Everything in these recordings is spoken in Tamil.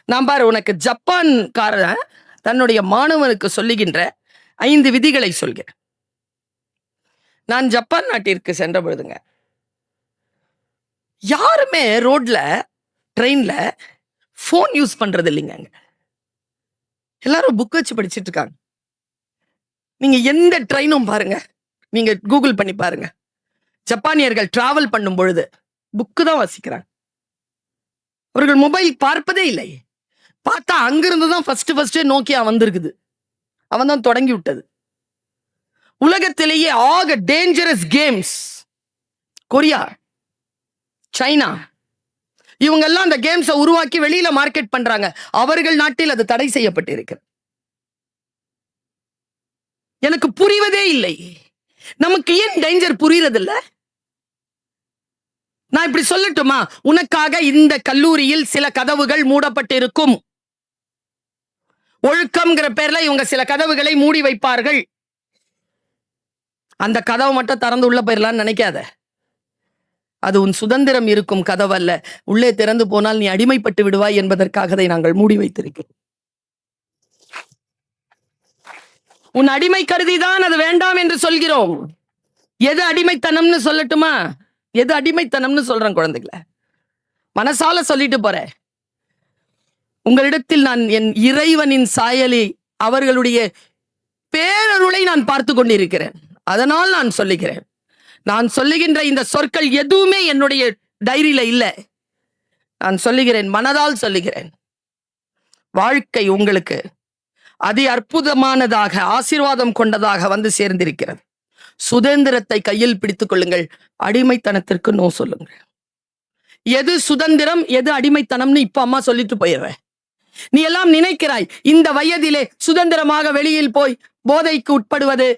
நான் பாரு, உனக்கு ஜப்பான்காரன் தன்னுடைய மாணவனுக்கு சொல்லுகின்ற 5 விதிகளை சொல்கிறேன். நான் ஜப்பான் நாட்டிற்கு சென்ற பொழுதுங்க, யாருமே ரோட்ல ட்ரெயின்ல போன் யூஸ் பண்றது இல்லைங்க. எல்லாரும் புக் வச்சு படிச்சிட்டு இருக்காங்க. நீங்க எந்த ட்ரெயினும் பாருங்க, நீங்க கூகுள் பண்ணி பாருங்க, ஜப்பானியர்கள் டிராவல் பண்ணும் பொழுது புக்கு தான் வாசிக்கிறாங்க. அவர்கள் மொபைல் பார்ப்பதே இல்லை. பார்த்தா அங்கிருந்து தான் ஃபர்ஸ்ட் நோக்கியா வந்திருக்குது. அவன் தான் தொடங்கி விட்டது. உலகத்திலேயே ஆக டேஞ்சரஸ் கேம்ஸ் கொரியா, சைனா, இவங்க எல்லாம் அந்த கேம்ஸை உருவாக்கி வெளியில மார்க்கெட் பண்றாங்க. அவர்கள் நாட்டில் அது தடை செய்யப்பட்டிருக்கு. எனக்கு புரிவதே இல்லை. நமக்கு ஏன் டேஞ்சர் புரியறதில்ல? நான் இப்படி சொல்லட்டுமா, உனக்காக இந்த கல்லூரியில் சில கதவுகள் மூடப்பட்டிருக்கும். ஒழுக்கம்ங்கிற பேர்ல இவங்க சில கதவுகளை மூடி வைப்பார்கள். அந்த கதவை மட்டும் திறந்து உள்ள போயிடலாம்னு நினைக்காத. அது உன் சுதந்திரம் இருக்கும் கதவு அல்ல. உள்ளே திறந்து போனால் நீ அடிமைப்பட்டு விடுவாய் என்பதற்காக அதை நாங்கள் மூடி வைத்திருக்கிறோம். உன் அடிமை கருதிதான் அது வேண்டாம் என்று சொல்கிறோம். எது அடிமைத்தனம்னு சொல்லட்டுமா? எது அடிமைத்தனம்னு சொல்றேன் குழந்தைகளை, மனசால சொல்லிட்டு போறேன். உங்களிடத்தில் நான் என் இறைவனின் சாயலை, அவர்களுடைய பேரருளை நான் பார்த்து கொண்டிருக்கிறேன். அதனால் நான் சொல்லுகிறேன். நான் சொல்லுகின்ற இந்த சொற்கள் எதுவுமே என்னுடைய டைரியில இல்லை. நான் சொல்லுகிறேன், மனதால் சொல்லுகிறேன். வாழ்க்கை உங்களுக்கு அதி அற்புதமானதாக, ஆசீர்வாதம் கொண்டதாக வந்து சேர்ந்திருக்கிறது. சுதந்திரத்தை கையில் பிடித்துக் கொள்ளுங்கள். அடிமைத்தனத்திற்கு நோ சொல்லுங்கள். எது சுதந்திரம், எது அடிமைத்தனம்னு இப்ப அம்மா சொல்லிட்டு போயிடுறேன். நீ எல்லாம் நினைக்கிறாய் இந்த வயதிலே சுதந்திரமாக வெளியில் போய் போதைக்கு உட்படுவது,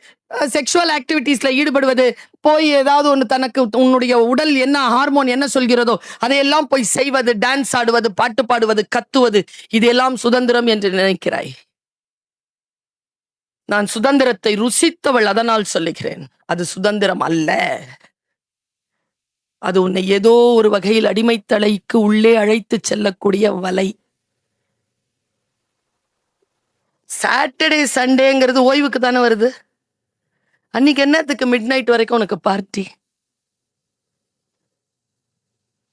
செக்ஷுவல் ஆக்டிவிட்டீஸ்ல ஈடுபடுவது, போய் ஏதாவது ஒன்று தனக்கு உன்னுடைய உடல் என்ன ஹார்மோன் என்ன சொல்கிறதோ அதையெல்லாம் போய் செய்வது, டான்ஸ் ஆடுவது, பாட்டு பாடுவது, கத்துவது, இதெல்லாம் சுதந்திரம் என்று நினைக்கிறாய். நான் சுதந்திரத்தை ருசித்தவள், அதனால் சொல்லுகிறேன். அது சுதந்திரம் அல்ல. அது உன்னை ஏதோ ஒரு வகையில் அடிமைத்தலைக்கு உள்ளே அழைத்து செல்லக்கூடிய வலை. சாட்டர்டே சண்டேங்கிறது ஓய்வுக்கு தானே வருது. அன்னைக்கு என்னத்துக்கு மிட் நைட் வரைக்கும் உனக்கு பார்ட்டி?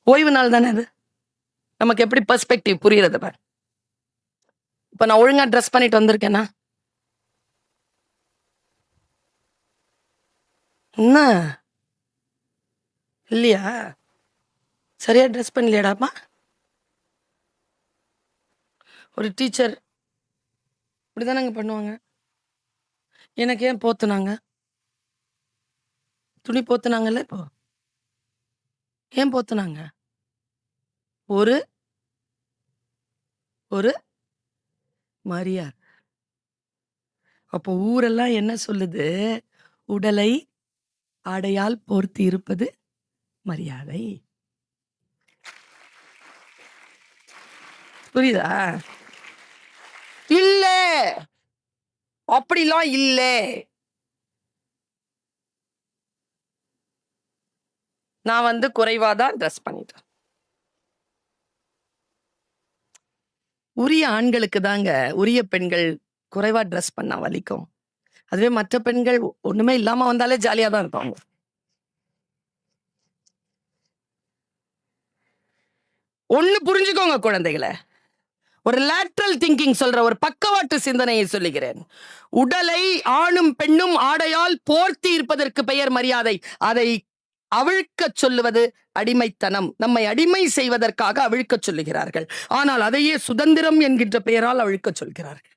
ஓய்வு நாள் தானே அது. நமக்கு எப்படி பெர்ஸ்பெக்டிவ் புரியுறது பாரு. இப்ப நான் ஒழுங்கா ட்ரெஸ் பண்ணிட்டு வந்திருக்கேனா? என்ன இல்லையா? சரியா ட்ரெஸ் பண்ணலையாடாப்பா? ஒரு டீச்சர் இப்படிதானங்க பண்ணுவாங்க. எனக்கு ஏன் போத்துனாங்க? துணி போத்துனாங்கல்ல, இப்போ ஏன் போத்துனாங்க? ஒரு ஒரு மரியாதை. அப்போ ஊரெல்லாம் என்ன சொல்லுது? உடலை ஆடையால் போர்த்தி இருப்பது மரியாதை. புரியுதா? இல்ல, அப்படிலாம் இல்ல. நான் வந்து குறைவாதான் ட்ரெஸ் பண்ணிட்டேன். உரிய ஆண்களுக்கு தாங்க, உரிய பெண்கள் குறைவா ட்ரெஸ் பண்ணா வலிக்கும். அதுவே மற்ற பெண்கள் ஒண்ணுமே இல்லாம வந்தாலே ஜாலியா தான் இருப்பாங்க. ஒண்ணு புரிஞ்சுக்கோங்க குழந்தைகளை, ஒரு லேட்ரல் திங்கிங் சொல்ற, ஒரு பக்கவாட்டு சிந்தனையை சொல்லுகிறேன். உடலை ஆணும் பெண்ணும் ஆடையால் போர்த்தி இருப்பதற்கு பெயர் மரியாதை. அதை அவிழ்க்க சொல்லுவது அடிமைத்தனம். நம்மை அடிமை செய்வதற்காக அவிழ்க்க சொல்லுகிறார்கள். ஆனால் அதையே சுதந்திரம் என்கின்ற பெயரால் அவிழ்க்க சொல்கிறார்கள்.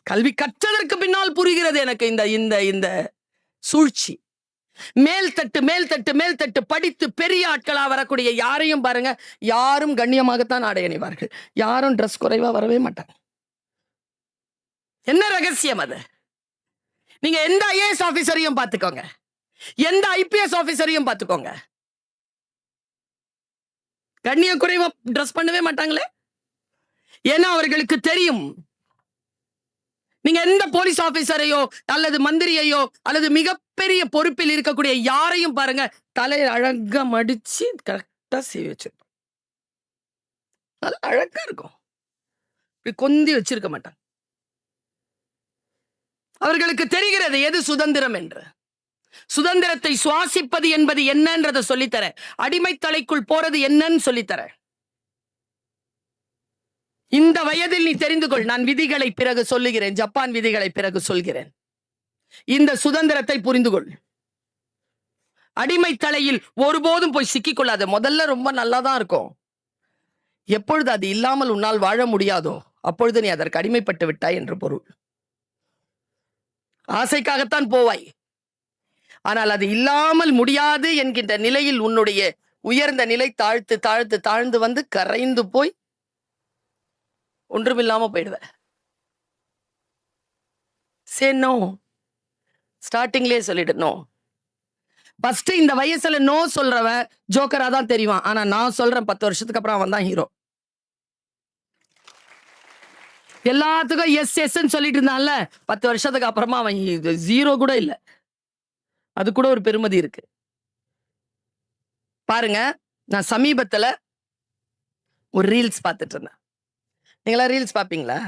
கல்வி கற்றதற்கு பின்னால் புரிகிறது எனக்கு இந்த இந்த இந்த சூழ்ச்சி. மேல்தட்டு படித்து பெரிய ஆட்களா வரக்கூடிய யாரையும் பாருங்க, யாரும் கண்ணியமாகத்தான் ஆடை அணிவார்கள். யாரும் ட்ரெஸ் குறைவா வரவே மாட்டாங்க. என்ன ரகசியம் அது? நீங்க எந்த ஐஏஎஸ் ஆபீசரையும் பார்த்துக்கோங்க, எந்த ஐபிஎஸ் ஆபீசரையும் பார்த்துக்கோங்க, கண்ணிய குறைவா ட்ரெஸ் பண்ணவே மாட்டாங்களே. ஏன்னா அவர்களுக்கு தெரியும், நீங்க எந்த போலீஸ் ஆபீசரையோ அல்லது மந்திரியையோ அல்லது மிகப்பெரிய பொறுப்பில் இருக்கக்கூடிய யாரையும் பாருங்க, தலையை அழகா மடிச்சு கரெக்டா செய்ய வச்சிருப்பாங்க. நல்லா அழகா இருக்கும். இப்படி கொந்தி வச்சிருக்க மாட்டாங்க. அவர்களுக்கு தெரிகிறது எது சுதந்திரம் என்று. சுதந்திரத்தை சுவாசிப்பது என்பது என்னன்றதை சொல்லித்தர, அடிமை தலைக்குள் போறது என்னன்னு சொல்லித்தர. இந்த வயதில் நீ தெரிந்து கொள். நான் விதிகளை பிறகு சொல்லுகிறேன், ஜப்பான் விதிகளை பிறகு சொல்கிறேன். இந்த சுதந்திரத்தை புரிந்து கொள். அடிமை தலையில் ஒருபோதும் போய் சிக்கிக் கொள்ளாத. முதல்ல ரொம்ப நல்லா தான் இருக்கும். எப்பொழுது அது இல்லாமல் உன்னால் வாழ முடியாதோ அப்பொழுது நீ அதற்கு அடிமைப்பட்டு விட்டாய் என்று பொருள். ஆசைக்காகத்தான் போவாய். ஆனால் அது இல்லாமல் முடியாது என்கின்ற நிலையில் உன்னுடைய உயர்ந்த நிலை தாழ்த்து தாழ்த்து தாழ்ந்து வந்து கரைந்து போய் ஒன்றுமில்லாம போயிடுவ. சரி, நோ. ஸ்டார்டிங்லயே சொல்லிடணும். ஃபர்ஸ்ட் இந்த வயசுல நோ சொல்றவன் ஜோக்கரா தான் தெரியும். ஆனா நான் சொல்றேன் 10 வருஷத்துக்கு அப்புறம் அவன் தான் ஹீரோ. எல்லாத்துக்கும் எஸ் எஸ் சொல்லிட்டு இருந்தான்ல, 10 வருஷத்துக்கு அப்புறமா அவன் ஜீரோ கூட இல்லை. அது கூட ஒரு பெருமதி இருக்கு. பாருங்க, நான் சமீபத்துல ஒரு ரீல்ஸ் பார்த்துட்டு இருந்தேன். நீங்களா ரீல்ஸ் பாப்பீங்களா?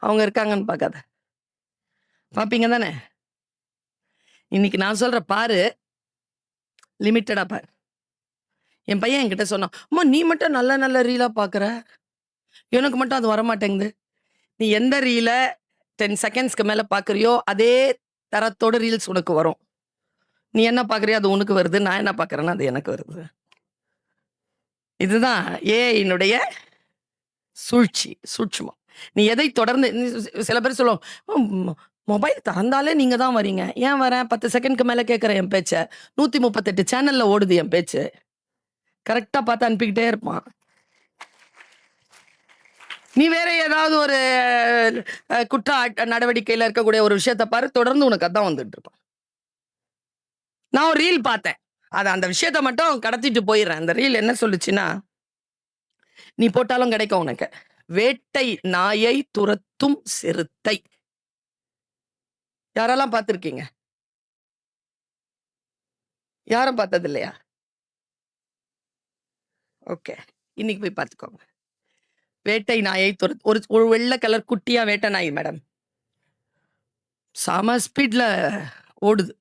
அவங்க இருக்காங்கன்னு பார்க்காத, பாப்பீங்க தானே? இன்னைக்கு நான் சொல்ற பாரு, லிமிட்டடா பாரு. என் பையன் என்கிட்ட சொன்னான், அம்மா நீ மட்டும் நல்ல நல்ல ரீலா பாக்குற, எனக்கு மட்டும் அது வரமாட்டேங்குது. நீ எந்த ரீல 10 செகண்ட்ஸ்க்கு மேல பாக்குறியோ அதே தரத்தோட ரீல்ஸ் உனக்கு வரும். நீ என்ன பாக்குறியோ அது உனக்கு வருது, நான் என்ன பாக்குறேன்னா அது எனக்கு வருது. இதுதான் ஏஐனுடைய சூழ்ச்சி, சூட்சுமம். நீ எதை தொடர்ந்து, சில பேர் சொல்லுவோம் மொபைல் திறந்தாலே நீங்க தான் வரீங்க. ஏன் வரேன்? 10 செகண்ட்க்கு மேல கேட்கிறேன் என் பேச்ச. 138 சேனல்ல ஓடுது என் பேச்சு. கரெக்டா பார்த்து அனுப்பிக்கிட்டே இருப்பான். நீ வேற ஏதாவது ஒரு குற்ற நடவடிக்கையில இருக்கக்கூடிய ஒரு விஷயத்த பாரு, தொடர்ந்து உனக்கு அதான் வந்துட்டு இருப்பான். நான் ஒரு ரீல் பார்த்தேன், அது அந்த விஷயத்த மட்டும் கடத்திட்டு போயிடுறேன். அந்த ரீல் என்ன சொல்லுச்சுன்னா, நீ போட்டாலும் கிடைக்கும் உனக்கு, வேட்டை நாயை துரத்தும் சிறுத்தை. யாரெல்லாம் பார்த்திருக்கீங்க? யாரும் பார்த்தது இல்லையா? ஓகே, இன்னைக்கு போய் பார்த்துக்கோங்க. வேட்டை நாயை ஒரு வெள்ளை கலர் குட்டியா வேட்டை நாய் மேடம், சம ஸ்பீட்ல ஓடுது.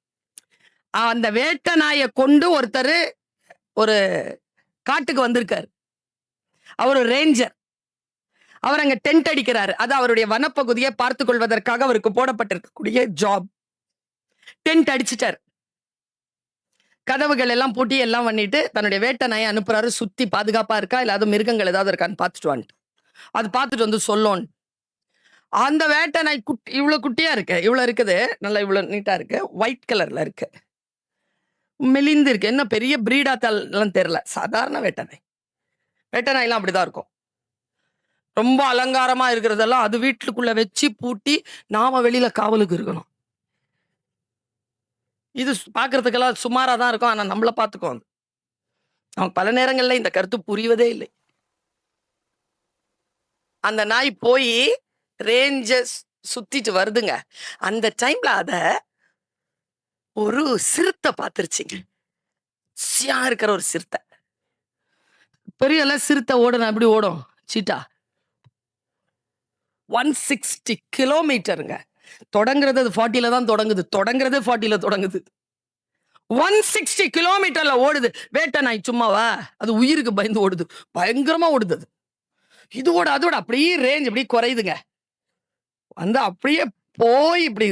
அந்த வேட்டை நாயை கொண்டு ஒருத்தர் ஒரு காட்டுக்கு வந்திருக்காரு. அவர் ஒரு ரேஞ்சர். அவர் அங்க டென்ட் அடிக்கிறாரு. அது அவருடைய வனப்பகுதியை பார்த்துக் கொள்வதற்காக அவருக்கு போடப்பட்டிருக்கக்கூடிய ஜாப். டென்ட் அடிச்சிட்டார், கதவுகள் எல்லாம் பூட்டி எல்லாம் பண்ணிட்டு தன்னுடைய வேட்டை நாயை அனுப்புறாரு. சுத்தி பாதுகாப்பா இருக்கா, இல்லாத மிருகங்கள் ஏதாவது இருக்கான்னு பார்த்துட்டு வந்துட்டு, அது பார்த்துட்டு வந்து சொல்லோன். அந்த வேட்டை நாய் இவ்வளவு குட்டியா இருக்கு, இவ்வளவு இருக்குது, நல்லா இவ்வளவு நீட்டா இருக்கு, ஒயிட் கலர்ல இருக்கு, மெலிந்து இருக்கு. என்ன பெரிய பிரீடாத்தால் தெரியல, சாதாரண வேட்டை நாய். வேட்டை நாயெல்லாம் அப்படிதான் இருக்கும். ரொம்ப அலங்காரமா இருக்கிறதெல்லாம் அது வீட்டுக்குள்ள வச்சு பூட்டி நாம வெளியில காவலுக்கு இருக்கணும். இது பாக்குறதுக்கெல்லாம் சுமாரா தான் இருக்கும், ஆனா நம்மள பாத்துக்கோ. அவங்க பல நேரங்கள்ல இந்த கருத்து புரிவதே இல்லை. அந்த நாய் போய் ரேஞ்சஸ் சுத்திட்டு வருதுங்க. அந்த டைம்ல அத ஒரு சிறுத்தை பார்த்துருச்சுங்க. சியா இருக்கிற ஒரு சிறுத்தை, பெரிய சிறுத்தை ஓடணும். எப்படி ஓடும் சீட்டா? 160 கிலோமீட்டருங்க. தொடங்குறது அது 40ல தான் தொடங்குது, தொடங்குறது 40ல தொடங்குது. 160 கிலோமீட்டர்ல ஓடுது. வேட்டை நாய் சும்மாவா? அது உயிருக்கு பயந்து ஓடுது, பயங்கரமா ஓடுது. அது இதோட அதோட அப்படியே ரேஞ்ச் இப்படி குறையுதுங்க. வந்து அப்படியே போய் இப்படி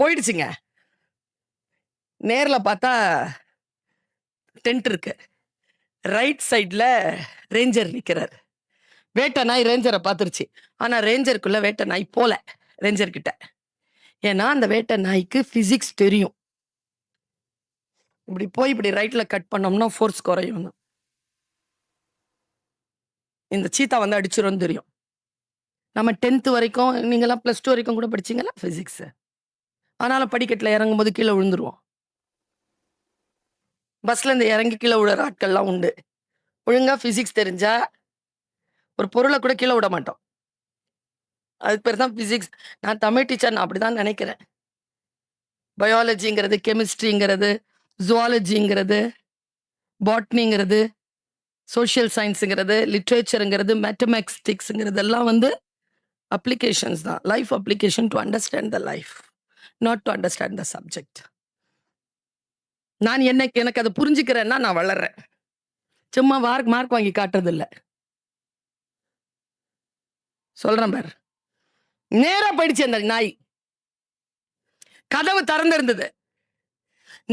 போயிடுச்சுங்க. நேர்ல பார்த்தா டென்ட் இருக்கு, ரைட் சைட்ல ரேஞ்சர் நிக்கிறாரு. வேட்டை நாய் ரேஞ்சரை பார்த்துருச்சு, ஆனா ரேஞ்சருக்குள்ள வேட்டை நாய் போல ரேஞ்சர் கிட்ட. ஏன்னா அந்த வேட்டை நாய்க்கு பிசிக்ஸ் தெரியும். இப்படி போய் இப்படி ரைட்ல கட் பண்ணோம்னா ஃபோர்ஸ் குறையும். இந்த சீத்தா வந்து அடிச்சிரும் தெரியும். நம்ம 10th வரைக்கும், நீங்கெல்லாம் +2 வரைக்கும் கூட படிச்சீங்களா பிசிக்ஸ்? ஆனாலும் படிக்கட்டில் இறங்கும் போது கீழே விழுந்துருவோம். பஸ்ல இருந்து இறங்கி கீழே விழுற ஆட்கள்லாம் உண்டு. ஒழுங்கா பிசிக்ஸ் தெரிஞ்சா ஒரு பொருளை கூட கீழே விட மாட்டோம். அதுக்கு பேர் தான் பிசிக்ஸ். நான் தமிழ் டீச்சர், நான் அப்படிதான் நினைக்கிறேன். பயாலஜிங்கிறது, கெமிஸ்ட்ரிங்கிறது, ஜுவாலஜிங்கிறது, பாட்னிங்கிறது, சோஷியல் சயின்ஸுங்கிறது, லிட்ரேச்சருங்கிறது, மேத்தமேட்டிக்ஸுங்கிறதெல்லாம் வந்து அப்ளிகேஷன்ஸ் தான். Life application to understand the life, not to understand the subject. நான் எனக்கு அதை புரிஞ்சுக்கிறேன்னா நான் வளர்றேன். சும்மா மார்க் வாங்கி காட்டுறது இல்லை. சொல்றேன் பாரு, நேரா போயிடுச்சு. அந்த நாய் கதவு திறந்திருந்தது.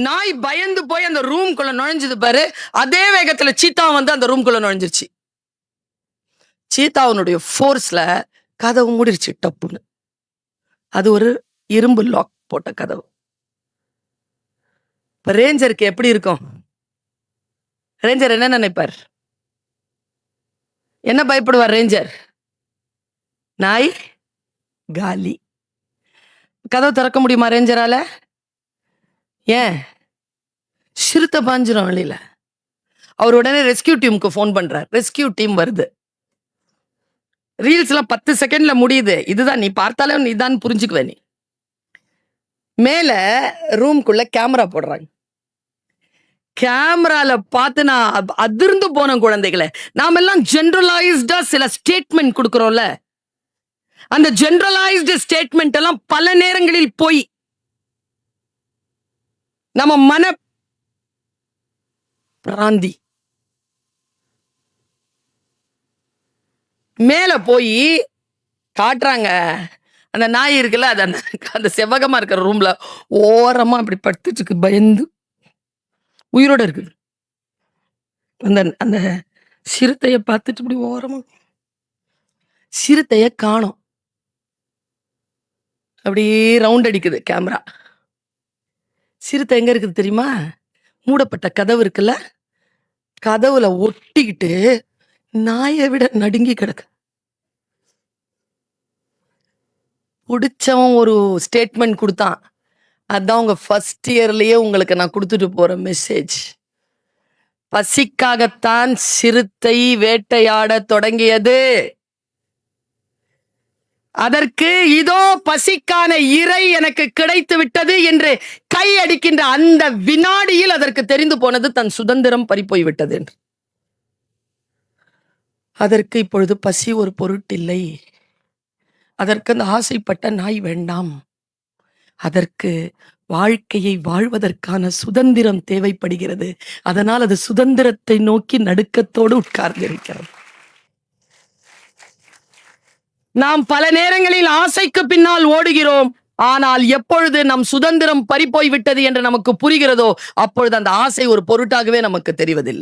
நாய் பயந்து போய் அந்த ரூம்குள்ள நுழைஞ்சது பாரு. அதே வேகத்துல சீத்தா வந்து அந்த ரூம்குள்ள நுழைஞ்சிருச்சு. சீத்தாவுடைய ஃபோர்ஸ்ல கதவு மூடிருச்சு டப்புன்னு. அது ஒரு இரும்பு லாக் போட்ட கதவு. இப்ப ரேஞ்சருக்கு எப்படி இருக்கும்? ரேஞ்சர் என்ன நினைப்பார்? என்ன பயப்படுவார் ரேஞ்சர்? நாய் காலி. கதவு திறக்க முடியுமா ரேஞ்சரால? ஏன்? சிறுத்தை பாஞ்சிரும் வெளியில. அவர் உடனே ரெஸ்கியூ டீமுக்கு ஃபோன் பண்றார். ரெஸ்கியூ டீம் வருது. ரீல்ஸ் எல்லாம் 10 செகண்ட்ல முடியுது. இதுதான் நீ பார்த்தாலே நீதான் புரிஞ்சுக்குவே. நீ மேல ரூம்குள்ள கேமரா போடுறாங்க. கேமரால பார்த்து நான் அதிர்ந்து போன குழந்தைகளை. நாம எல்லாம் ஜெனரலைஸ்டா சில ஸ்டேட்மெண்ட் கொடுக்கிறோம்ல, அந்த ஜெனரலைஸ்டு ஸ்டேட்மெண்ட் எல்லாம் பல நேரங்களில் போய் நம்ம மன பிராந்தி மேல போய் காட்டுறாங்க. அந்த நாய் இருக்குல்ல, அது அந்த செவ்வகமா இருக்கிற ரூம்ல ஓரமா அப்படி படுத்துட்டு இருக்கு, பயந்து உயிரோட இருக்குது. அந்த சிறுத்தைய பார்த்துட்டு இப்படி ஓரமா, சிறுத்தைய காணோம். அப்படியே ரவுண்ட் அடிக்குது கேமரா. சிறுத்தை எங்க இருக்குது தெரியுமா? மூடப்பட்ட கதவு இருக்குல்ல, கதவுல ஒட்டிக்கிட்டு நாயை விட நடுங்கி கிடக்கு. பிடிச்சவன் ஒரு ஸ்டேட்மெண்ட் கொடுத்தான். அதான் உங்க ஃபர்ஸ்ட் இயர்லயே உங்களுக்கு நான் கொடுத்துட்டு போற மெசேஜ். பசிக்காகத்தான் சிறுத்தை வேட்டையாட தொடங்கியது. அதற்கு இதோ பசிக்கான இறை எனக்கு கிடைத்து விட்டது என்று கை அடிக்கின்ற அந்த வினாடியில் அதற்கு தெரிந்து போனது தன் சுதந்திரம் பறிப்போய் விட்டது என்று. அதற்கு இப்பொழுது பசி ஒரு பொருட்டில்லை. அதற்கு அந்த ஆசைப்பட்ட நாய் வேண்டாம். அதற்கு வாழ்க்கையை வாழ்வதற்கான சுதந்திரம் தேவைப்படுகிறது. அதனால் அது சுதந்திரத்தை நோக்கி நடுக்கத்தோடு உட்கார்ந்து இருக்கிறது. நாம் பல நேரங்களில் ஆசைக்கு பின்னால் ஓடுகிறோம். ஆனால் எப்பொழுது நம் சுதந்திரம் பறிப்போய் விட்டது என்று நமக்கு புரிகிறதோ அப்பொழுது அந்த ஆசை ஒரு பொருட்டாகவே நமக்கு தெரிவதில்லை.